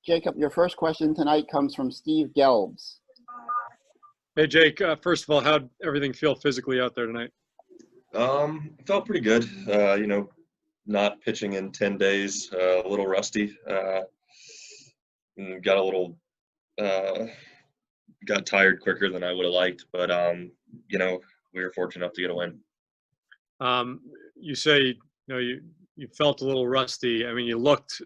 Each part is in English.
Jacob, your first question tonight comes from Steve Gelbs. Hey, Jake. First of all, how'd everything feel physically out there tonight? Felt pretty good. Not pitching in 10 days, a little rusty. Got a little, got tired quicker than I would have liked, but we were fortunate enough to get a win. You say you felt a little rusty. I mean, you looked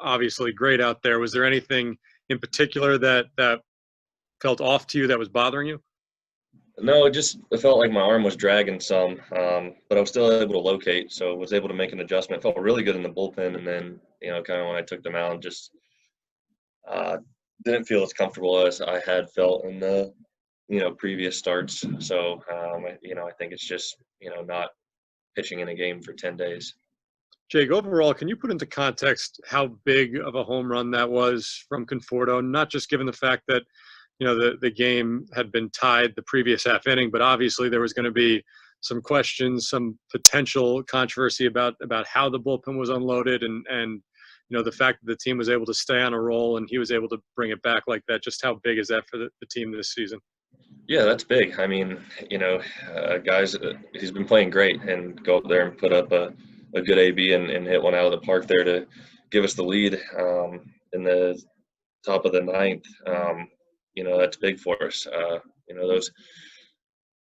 obviously great out there. Was there anything in particular that felt off to you that was bothering you? No, it felt like my arm was dragging some, but I was still able to locate, so I was able to make an adjustment. Felt really good in the bullpen, and then kind of when I took them out, just didn't feel as comfortable as I had felt in the previous starts. So I think it's just not pitching in a game for 10 days. Jake, overall, can you put into context how big of a home run that was from Conforto? Not just given the fact that the game had been tied the previous half inning, but obviously there was going to be some questions, some potential controversy about how the bullpen was unloaded, and the fact that the team was able to stay on a roll and he was able to bring it back like that. Just how big is that for the team this season? Yeah, that's big. I mean, guys, he's been playing great, and go up there and put up a good AB and hit one out of the park there to give us the lead in the top of the ninth. That's big for us.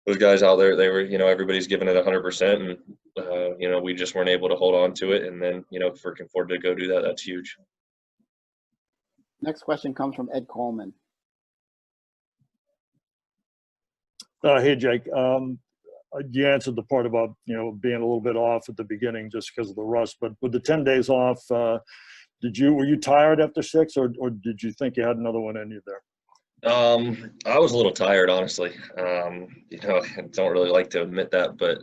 Those guys out there, they were, everybody's giving it 100%, and we just weren't able to hold on to it. And then, for Conforto to go do that, that's huge. Next question comes from Ed Coleman. Hey, Jake. You answered the part about being a little bit off at the beginning just because of the rust. But with the 10 days off, were you tired after 6, or did you think you had another one in you there? I was a little tired, honestly. I don't really like to admit that, but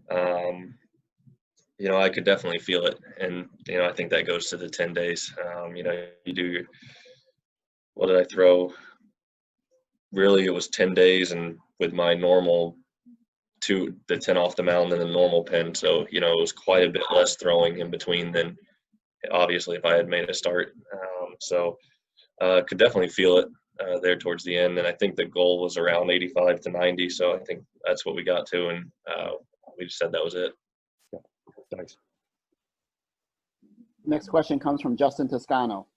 I could definitely feel it, and I think that goes to the 10 days. You do. What did I throw? Really, it was 10 days, and with my normal the 10 off the mound and the normal pen, so it was quite a bit less throwing in between than obviously if I had made a start. Could definitely feel it there towards the end, and I think the goal was around 85 to 90, so I think that's what we got to, and we just said that was it. Yeah. Thanks. Next question comes from Justin Toscano.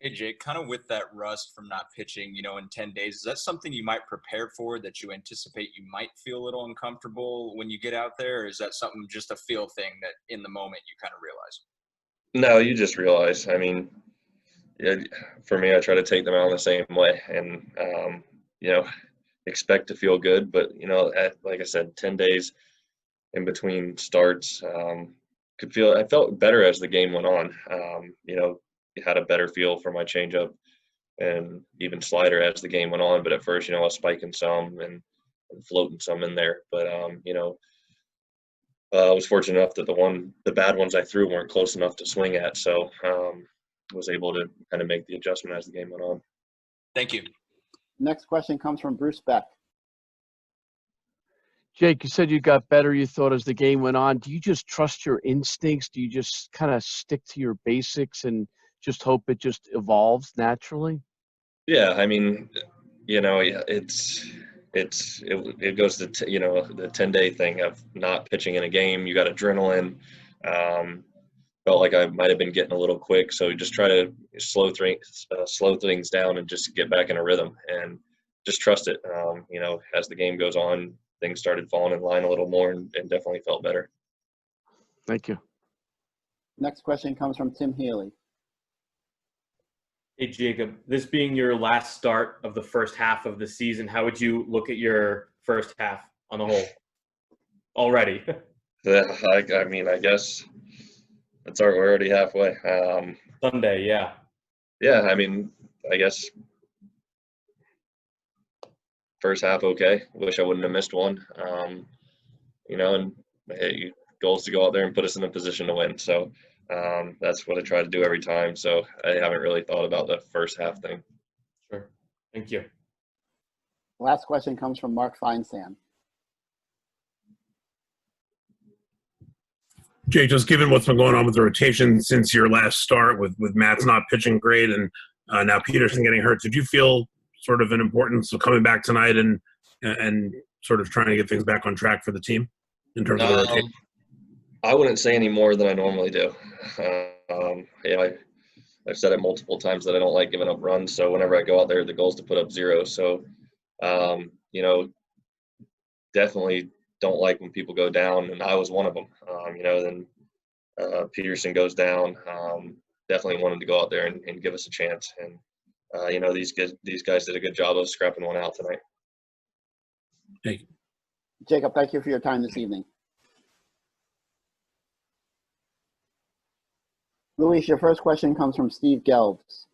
Hey, Jake, kind of with that rust from not pitching, in 10 days, is that something you might prepare for, that you anticipate you might feel a little uncomfortable when you get out there? Or is that something, just a feel thing that in the moment you kind of realize? No, you just realize. I mean, for me, I try to take them out the same way and, expect to feel good. But, like I said, 10 days in between starts, I felt better as the game went on. Had a better feel for my changeup and even slider as the game went on. But at first, I was spiking some and floating some in there. But, I was fortunate enough that the bad ones I threw weren't close enough to swing at. So was able to kind of make the adjustment as the game went on. Thank you. Next question comes from Bruce Beck. Jake, you said you got better, you thought, as the game went on. Do you just trust your instincts? Do you just kind of stick to your basics and just hope it just evolves naturally? Yeah, I mean, it goes to the 10-day thing of not pitching in a game. You got adrenaline. Felt like I might have been getting a little quick, so just try to slow things down and just get back in a rhythm and just trust it. As the game goes on, things started falling in line a little more and definitely felt better. Thank you. Next question comes from Tim Healy. Hey, Jacob, this being your last start of the first half of the season, how would you look at your first half on the whole already? Yeah, I mean, I guess we're already halfway. Sunday, yeah. Yeah, I mean, I guess first half okay. Wish I wouldn't have missed one. And hey, goal is to go out there and put us in a position to win. So that's what I try to do every time. So I haven't really thought about the first half thing. Sure. Thank you. Last question comes from Mark Feinsand. Jake, just given what's been going on with the rotation since your last start, with Matt's not pitching great and now Peterson getting hurt, did you feel sort of an importance of coming back tonight and sort of trying to get things back on track for the team in terms of the rotation? I wouldn't say any more than I normally do. I've said it multiple times that I don't like giving up runs. So whenever I go out there, the goal is to put up 0. So, definitely don't like when people go down, and I was one of them. Then Peterson goes down. Definitely wanted to go out there and give us a chance. And these guys did a good job of scrapping one out tonight. Thank you. Jacob, thank you for your time this evening. Luis, your first question comes from Steve Gelbs.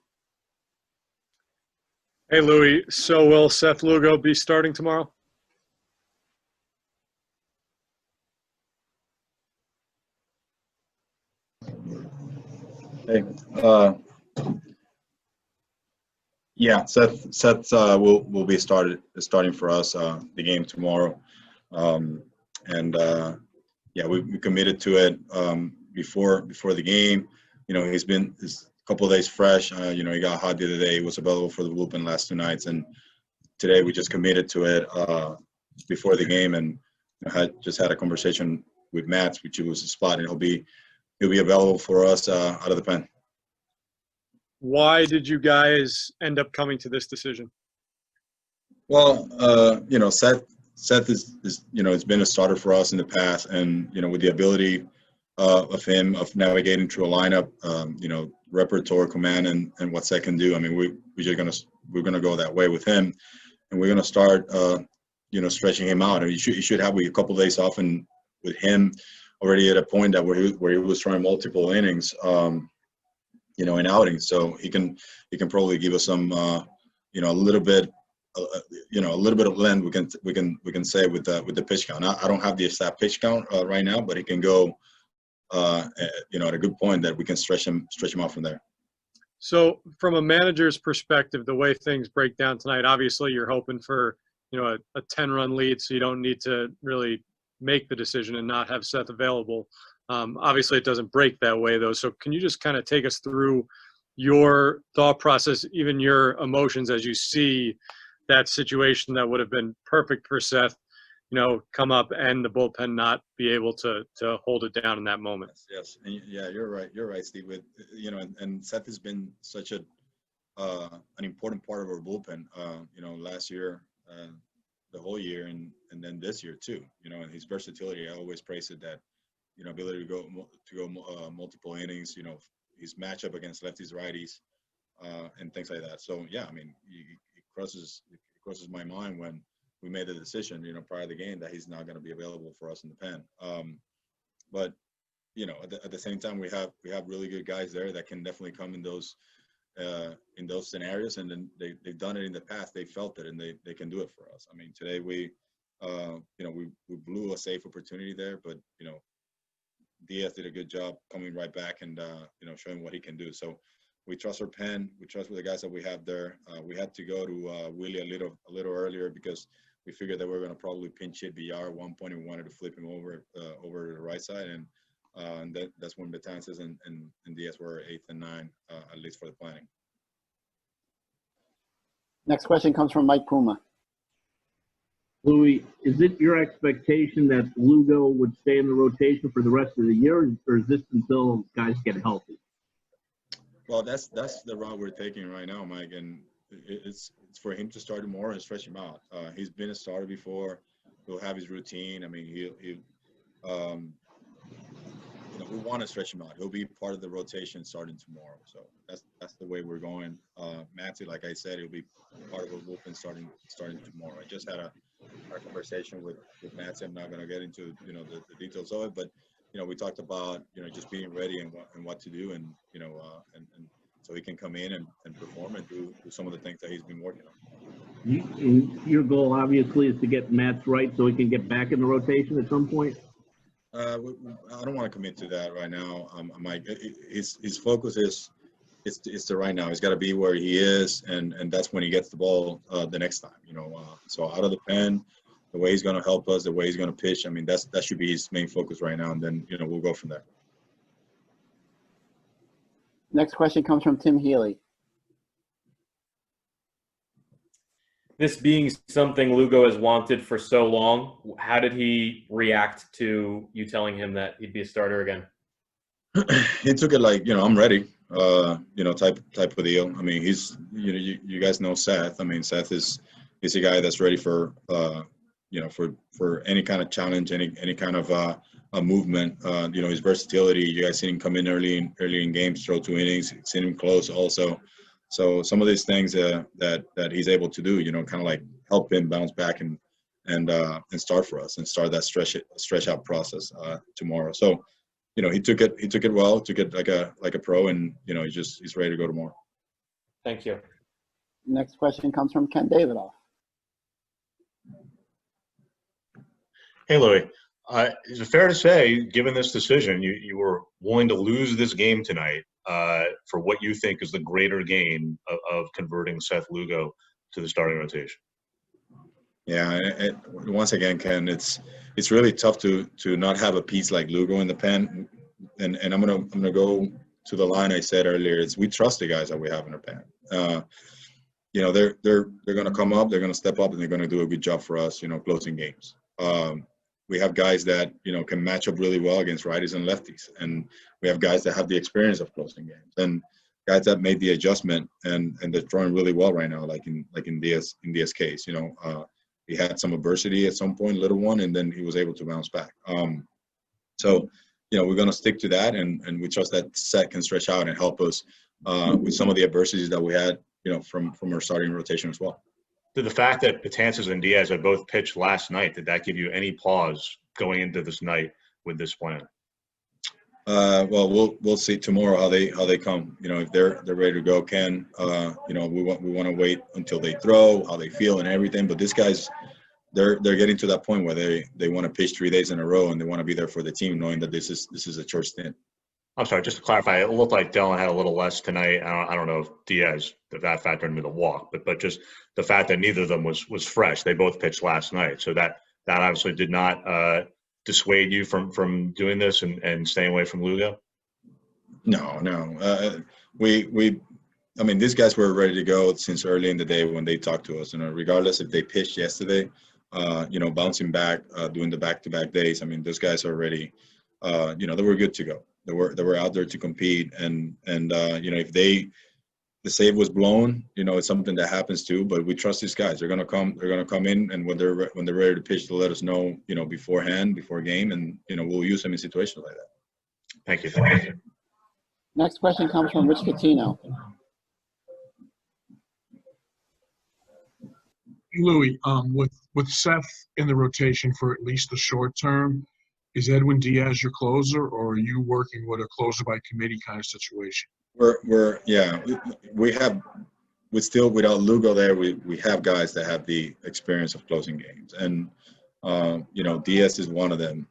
Hey, Louis. So will Seth Lugo be starting tomorrow? Hey, yeah, Seth will be starting for us the game tomorrow, yeah, we committed to it before the game. He's been a couple of days fresh. He got hot the other day. He was available for the bullpen last 2 nights, and today we just committed to it before the game, and had a conversation with Matt, which was a spot, and he'll be available for us out of the pen. Why did you guys end up coming to this decision? Well, Seth is has been a starter for us in the past, and with the ability of him of navigating through a lineup, repertoire, command, and what Seth can do. I mean, we're gonna go that way with him, and we're gonna start stretching him out. I mean, you should have a couple of days off, and with him already at a point that where he was throwing multiple innings, in outings, so he can probably give us some a little bit of length. We can say with the pitch count. I don't have the exact pitch count right now, but he can go at a good point that we can stretch him out from there. So from a manager's perspective, the way things break down tonight, obviously you're hoping for a 10-run lead, so you don't need to really make the decision and not have Seth available. Obviously it doesn't break that way though. So can you just kind of take us through your thought process, even your emotions as you see that situation that would have been perfect for Seth, come up and the bullpen not be able to hold it down in that moment? Yes. And yeah, you're right, Steve. With and Seth has been such an important part of our bullpen. Last year, the whole year, and then this year too. And his versatility, I always praise it, that ability to go multiple innings. His matchup against lefties, righties, and things like that. So yeah, I mean, it crosses my mind when we made the decision, prior to the game, that he's not going to be available for us in the pen. But at the same time, we have really good guys there that can definitely come in those scenarios, and then they've done it in the past. They felt it, and they can do it for us. I mean, today we blew a safe opportunity there, but Díaz did a good job coming right back and showing what he can do. So we trust our pen. We trust with the guys that we have there. We had to go to Willie a little earlier because we figured that we were going to probably pinch hit BR at one point, and we wanted to flip him over to the right side, and that's when Betances and Díaz were 8th and 9, at least for the planning. Next question comes from Mike Puma. Louis, is it your expectation that Lugo would stay in the rotation for the rest of the year, or is this until guys get healthy? Well, that's the route we're taking right now, Mike, and it's for him to start tomorrow and stretch him out. He's been a starter before. He'll have his routine. I mean, we want to stretch him out. He'll be part of the rotation starting tomorrow. So that's the way we're going. Matthew, like I said, he'll be part of our bullpen starting tomorrow. I just had a conversation with Matthew. I'm not going to get into the details of it, but we talked about just being ready and what to do, and so he can come in and perform and do some of the things that he's been working on. Your goal obviously is to get Matt's right so he can get back in the rotation at some point. I don't want to commit to that right now, Mike. His focus is to right now. He's got to be where he is, and that's when he gets the ball the next time. So out of the pen, the way he's going to help us, the way he's going to pitch. I mean, that should be his main focus right now, and then we'll go from there. Next question comes from Tim Healy. This being something Lugo has wanted for so long, how did he react to you telling him that he'd be a starter again? He took it like, I'm ready, type of deal. I mean, he's, you guys know Seth. I mean, Seth is a guy that's ready for, for any kind of challenge, any kind of a movement. His versatility. You guys seen him come in early in games, throw 2 innings. Seen him close also. So some of these things that he's able to do, kind of like help him bounce back and start for us and start that stretch out process tomorrow. So, he took it well, took it like a pro, and he's ready to go tomorrow. Thank you. Next question comes from Ken Davidoff. Hey, Louis. Is it fair to say, given this decision, you were willing to lose this game tonight for what you think is the greater gain of converting Seth Lugo to the starting rotation? Yeah, once again, Ken, it's really tough to not have a piece like Lugo in the pen, and I'm gonna go to the line I said earlier. It's we trust the guys that we have in the pen. They're gonna come up, they're gonna step up, and they're gonna do a good job for us. Closing games. We have guys that can match up really well against righties and lefties, and we have guys that have the experience of closing games, and guys that made the adjustment and they're throwing really well right now, like in Díaz case. He had some adversity at some point, little one, and then he was able to bounce back. So we're going to stick to that, and we trust that Seth can stretch out and help us with some of the adversities that we had, from our starting rotation as well. Did the fact that Betances and Díaz had both pitched last night, did that give you any pause going into this night with this plan? Well, we'll see tomorrow how they come. If they're ready to go, Ken. We want to wait until they throw, how they feel, and everything. But these guys, they're getting to that point where they want to pitch 3 days in a row, and they want to be there for the team, knowing that this is a short stint. I'm sorry, just to clarify, it looked like Dellin had a little less tonight. I don't know if Díaz, that factored into the walk, but just the fact that neither of them was fresh. They both pitched last night, so that obviously did not dissuade you from doing this and staying away from Lugo? No. I mean, these guys were ready to go since early in the day when they talked to us. Regardless if they pitched yesterday, bouncing back, doing the back-to-back days. I mean, those guys are ready. They were good to go. They were out there to compete, and if the save was blown, it's something that happens too. But we trust these guys. They're gonna come in, and when they're ready to pitch, to let us know, beforehand, before game, and we'll use them in situations like that. Thank you. Next question comes from Rich Catino. Louis, with Seth in the rotation for at least the short term, is Edwin Díaz your closer, or are you working with a closer by committee kind of situation? We still, without Lugo there, we have guys that have the experience of closing games, and Díaz is one of them.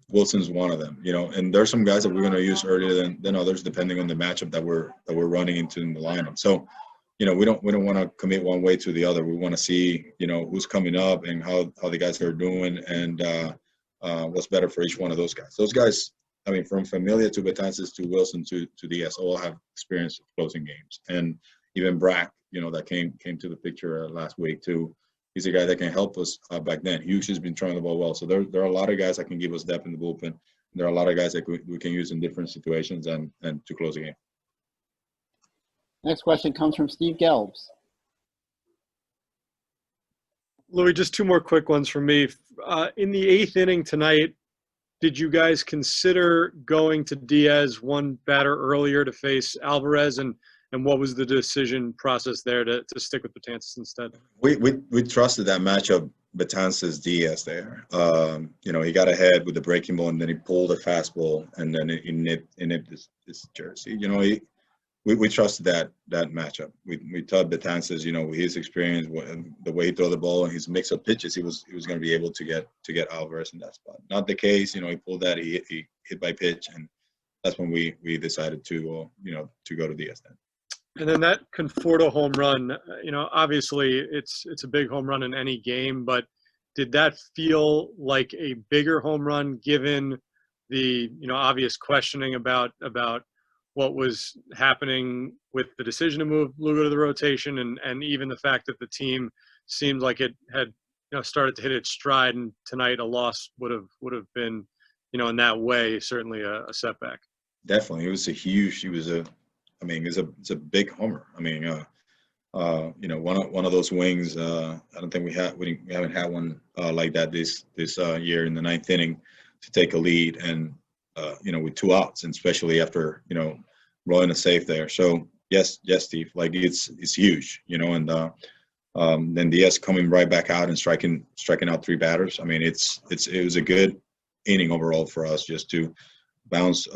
Wilson's one of them, and there's some guys that we're going to use earlier than others, depending on the matchup that we're running into in the lineup. So, we don't want to commit one way to the other. We want to see, who's coming up and how the guys are doing, and what's better for each one of those guys. Those guys, I mean, from Familia to Betances to Wilson to Díaz, all have experience of closing games. And even Brack, that came to the picture last week too. He's a guy that can help us back then. Hughes has been throwing the ball well. So there are a lot of guys that can give us depth in the bullpen. There are a lot of guys that we can use in different situations and to close the game. Next question comes from Steve Gelbs. Louis, just 2 more quick ones from me. In the 8th inning tonight, did you guys consider going to Díaz one batter earlier to face Alvarez, and what was the decision process there to stick with Betances instead? We trusted that matchup, Betances Díaz there. He got ahead with the breaking ball, and then he pulled a fastball, and then he nipped his jersey. We trusted that matchup. We thought Betances, with his experience, the way he threw the ball and his mix of pitches, he was going to be able to get Alvarez in that spot. Not the case. He pulled that. He hit by pitch, and that's when we decided to go to Díaz then. And then that Conforto home run, obviously it's a big home run in any game, but did that feel like a bigger home run given the obvious questioning about what was happening with the decision to move Lugo to the rotation, and even the fact that the team seemed like it had started to hit its stride, and tonight a loss would have been in that way certainly a setback. Definitely, it's a big homer. I mean, one of those wings. I don't think we haven't had one like that this year in the ninth inning to take a lead and with 2 outs, and especially after rolling a safe there. So yes, Steve, like it's huge, and then Díaz coming right back out and striking out 3 batters. I mean, it was a good inning overall for us just to bounce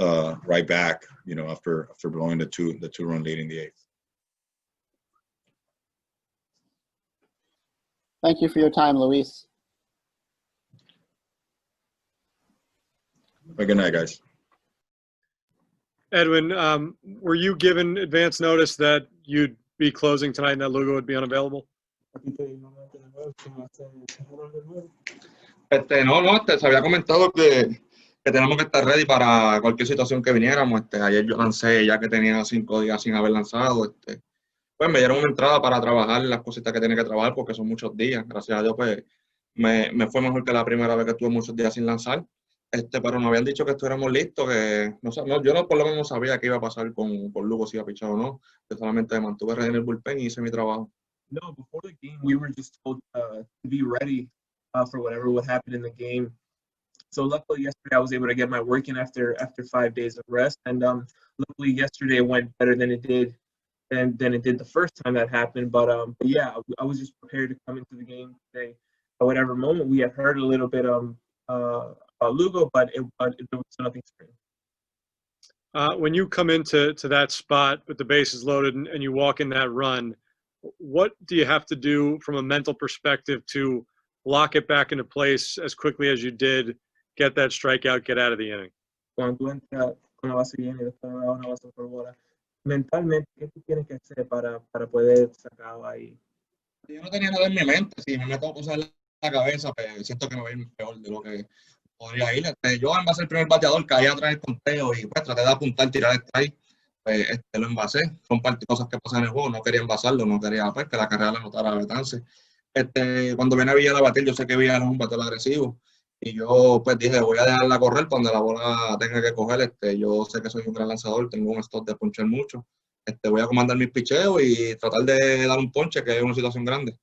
right back, after blowing the 2-run lead in the 8th. Thank you for your time, Luis. Have a good night, guys. Edwin, were you given advance notice that you'd be closing tonight and that Lugo would be unavailable? No, se había comentado que tenemos que estar ready para cualquier situación que viniéramos. Ayer yo lancé ya que tenía 5 días sin haber lanzado. Pues me dieron una entrada para trabajar las cositas que tenía que trabajar porque son muchos días. Gracias a Dios, pues me fue mejor que la primera vez que tuve muchos días sin lanzar. Pero nos habían dicho que estuviéramos listos, que yo por lo menos no sabía qué iba a pasar con Lugo, si iba a pichar o no. Yo solamente me mantuve ready en el bullpen y hice mi trabajo. No, before the game, we were just told to be ready for whatever would happen in the game. So luckily yesterday I was able to get my work in after 5 days of rest, and luckily yesterday it went better than it did the first time that happened. But yeah, I was just prepared to come into the game today. At whatever moment we had heard a little bit about Lugo, but there was nothing strange. When you come into that spot with the bases loaded and you walk in that run, what do you have to do from a mental perspective to lock it back into place as quickly as you did, get that strikeout, get out of the inning? Cuando tú entras con la base llena y después me das una base por bola, mentalmente, ¿qué tú tienes que hacer para poder sacarlo ahí? Yo no tenía nada en mi mente. Si me meto cosas en la cabeza, pues siento que me voy a ir peor de lo que podría ir. Yo en base al primer bateador caí atrás del conteo y pues traté de apuntar, tirar el strike. Pues lo envasé. Son cosas que pasan en el juego. No quería envasarlo, no quería pues que la carrera la anotara a Betance. Cuando viene Villar a batir, yo sé que Villar es un bateador agresivo. Y yo pues dije, voy a dejarla correr cuando la bola tenga que coger. Yo sé que soy un gran lanzador, tengo un stop de ponchar mucho. Voy a comandar mis picheos y tratar de dar un ponche, que es una situación grande.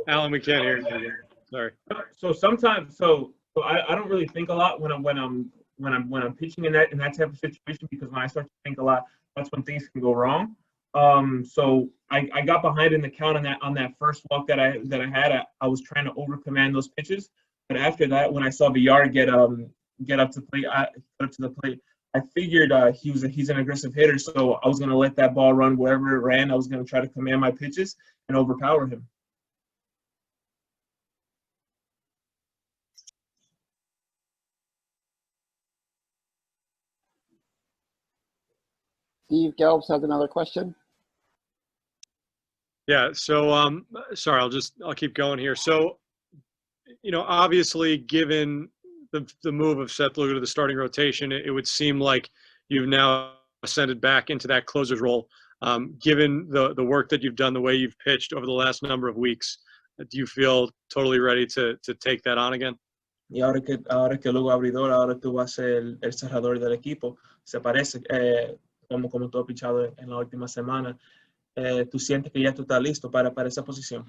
Alan, we can't hear you. Sorry. So sometimes, I don't really think a lot when I'm pitching in that type of situation, because when I start to think a lot, that's when things can go wrong. So I got behind in the count on that first walk that I had. I was trying to overcommand those pitches, but after that, when I saw Villar get up to the plate, I figured he's an aggressive hitter, so I was going to let that ball run wherever it ran. I was going to try to command my pitches and overpower him. Steve Gelbs has another question. Yeah, so sorry, I'll keep going here. So, obviously, given the move of Seth Lugo to the starting rotation, it would seem like you've now ascended back into that closer's role. Given the work that you've done, the way you've pitched over the last number of weeks, do you feel totally ready to take that on again? Y ahora que Lugo abridor, ahora tú vas a ser el cerrador del equipo. Se parece como tú has pichado en la última semana. ¿Tú sientes que ya tú estás listo para esa posición?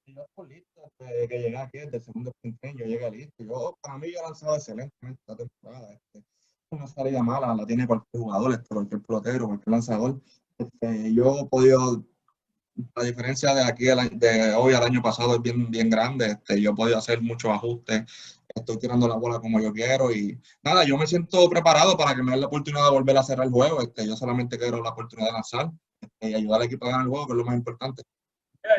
Yo estoy listo desde que llegué aquí, desde el segundo sprint, yo llegué listo. Para mí yo he lanzado excelentemente esta temporada. Una salida mala la tiene cualquier jugador, cualquier pelotero, cualquier lanzador. Yo he podido, la diferencia de aquí de hoy al año pasado es bien grande. Yo he podido hacer muchos ajustes. Estoy tirando la bola como yo quiero y nada, yo me siento preparado para que me den la oportunidad de volver a cerrar el juego. Yo solamente quiero la oportunidad de lanzar y ayudar al equipo a ganar el juego, que es lo más importante.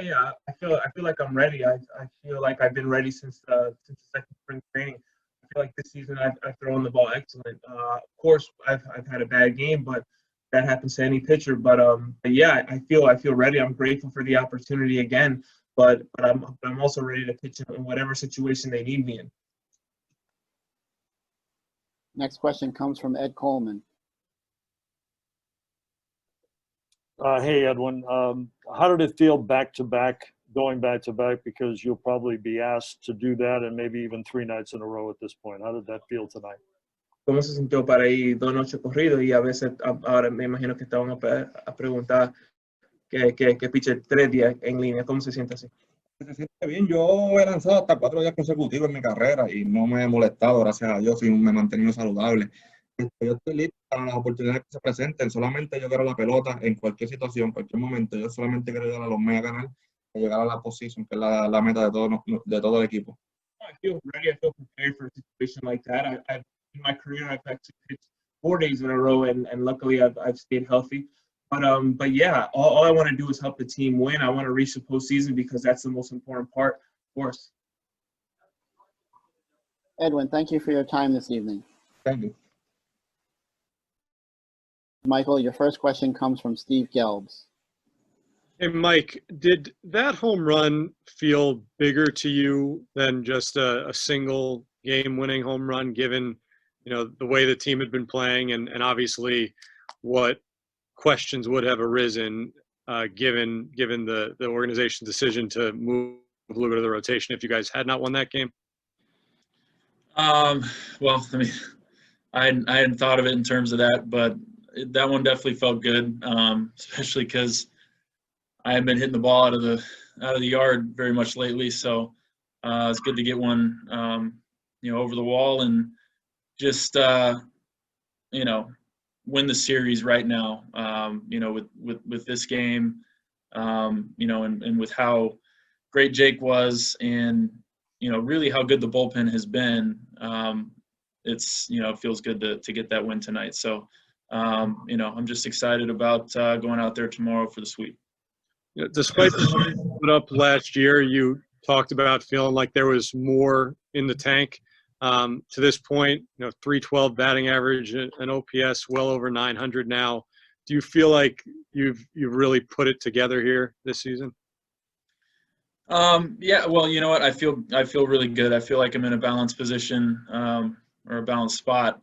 Yeah. I feel like I'm ready. I feel like I've been ready since the second spring training. I feel like this season I've thrown the ball excellent. Of course, I've had a bad game, but that happens to any pitcher. But yeah, I feel ready. I'm grateful for the opportunity again. But I'm also ready to pitch in whatever situation they need me in. Next question comes from Ed Coleman. Hey, Edwin. How did it feel going back to back? Because you'll probably be asked to do that and maybe even 3 nights in a row at this point. How did that feel tonight? ¿Cómo se sintió para ir 2 noches corridos? Y a veces ahora me imagino que estaban a preguntar que pitcher 3 días en línea. ¿Cómo se siente así? Se siente bien. Yo he lanzado hasta 4 días consecutivos en mi carrera y no me he molestado, gracias a Dios, y me he mantenido saludable. Yo estoy listo para las oportunidades que se presenten. Solamente yo quiero la pelota en cualquier situación, cualquier momento. Yo solamente quiero llegar a los mega ganar y llegar a la posición, que es la meta de todo el equipo. I feel ready. I feel prepared for a situation like that. I've in my career, I've actually pitched 4 days in a row, and luckily I've stayed healthy. But yeah, all I want to do is help the team win. I want to reach the postseason because that's the most important part for us. Edwin, thank you for your time this evening. Thank you. Michael, your first question comes from Steve Gelbs. Hey, Mike, did that home run feel bigger to you than just a single game-winning home run, given the way the team had been playing and obviously what questions would have arisen given the organization's decision to move Lugo to the rotation if you guys had not won that game? Well, I mean, I hadn't thought of it in terms of that, but that one definitely felt good, especially because I had been hitting the ball out of the yard very much lately. So it's good to get one, over the wall and just win the series right now. With this game, and with how great Jake was, and really how good the bullpen has been. It feels good to get that win tonight. So, I'm just excited about going out there tomorrow for the sweep. Despite the numbers you put up last year, you talked about feeling like there was more in the tank. To this point, 312 batting average, an OPS well over 900 now. Do you feel like you've really put it together here this season? Yeah, well, you know what? I feel really good. I feel like I'm in a balanced position, or a balanced spot,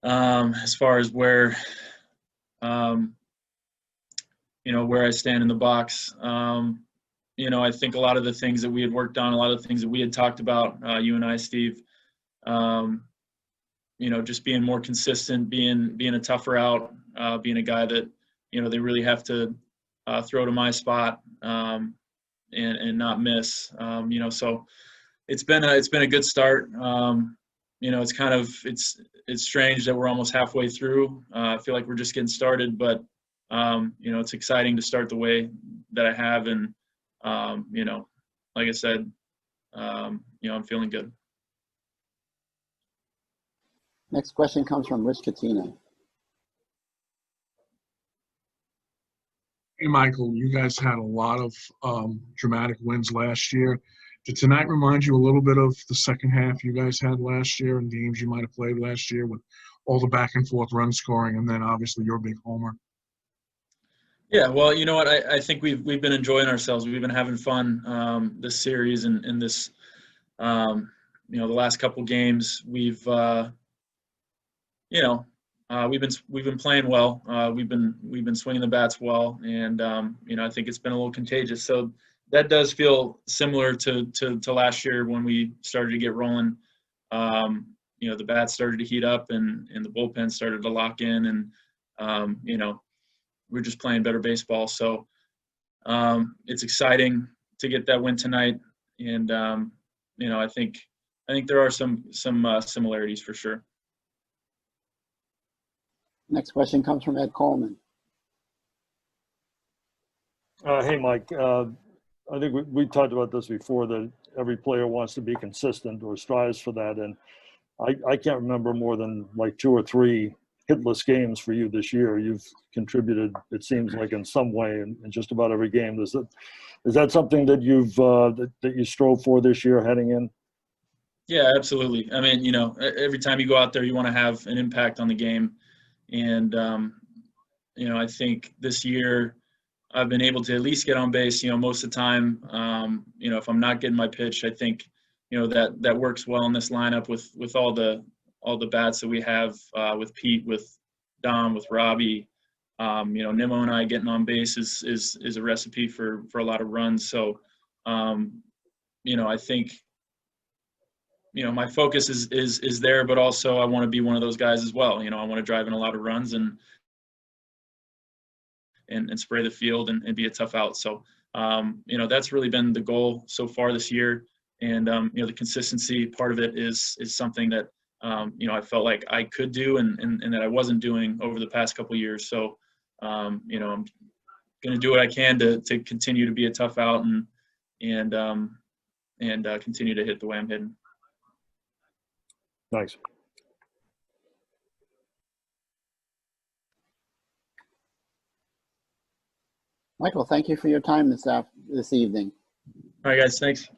as far as where I stand in the box. I think a lot of the things that we had worked on, a lot of the things that we had talked about, you and I, Steve, just being more consistent, being a tougher out, being a guy that, they really have to throw to my spot, and not miss. So it's been a good start. It's strange that we're almost halfway through. I feel like we're just getting started, but it's exciting to start the way that I have, and like I said, I'm feeling good. Next question comes from Rich Catino. Hey, Michael, you guys had a lot of dramatic wins last year. Did tonight remind you a little bit of the second half you guys had last year and games you might have played last year with all the back and forth run scoring and then obviously your big homer? Yeah, well, you know what? I think we've been enjoying ourselves. We've been having fun this series and this, the last couple games. We've been playing well. We've been swinging the bats well, and I think it's been a little contagious. So that does feel similar to last year when we started to get rolling. The bats started to heat up, and the bullpen started to lock in, and we're just playing better baseball. So it's exciting to get that win tonight, and I think there are some similarities for sure. Next question comes from Ed Coleman. Hey, Mike. I think we talked about this before, that every player wants to be consistent or strives for that. And I can't remember more than like 2 or 3 hitless games for you this year. You've contributed, it seems like, in some way in just about every game. Is that something that that you strove for this year heading in? Yeah, absolutely. I mean, every time you go out there, you want to have an impact on the game. And, I think this year I've been able to at least get on base, most of the time. If I'm not getting my pitch, I think, that works well in this lineup with all the bats that we have, with Pete, with Dom, with Robbie. Nimmo and I getting on base is a recipe for a lot of runs. So, I think, my focus is there, but also I want to be one of those guys as well. I want to drive in a lot of runs and spray the field and be a tough out. So, that's really been the goal so far this year. And, the consistency part of it is something that, I felt like I could do and that I wasn't doing over the past couple of years. So, I'm going to do what I can to continue to be a tough out and continue to hit the way I'm hitting. Nice. Michael, thank you for your time this evening. All right, guys. Thanks.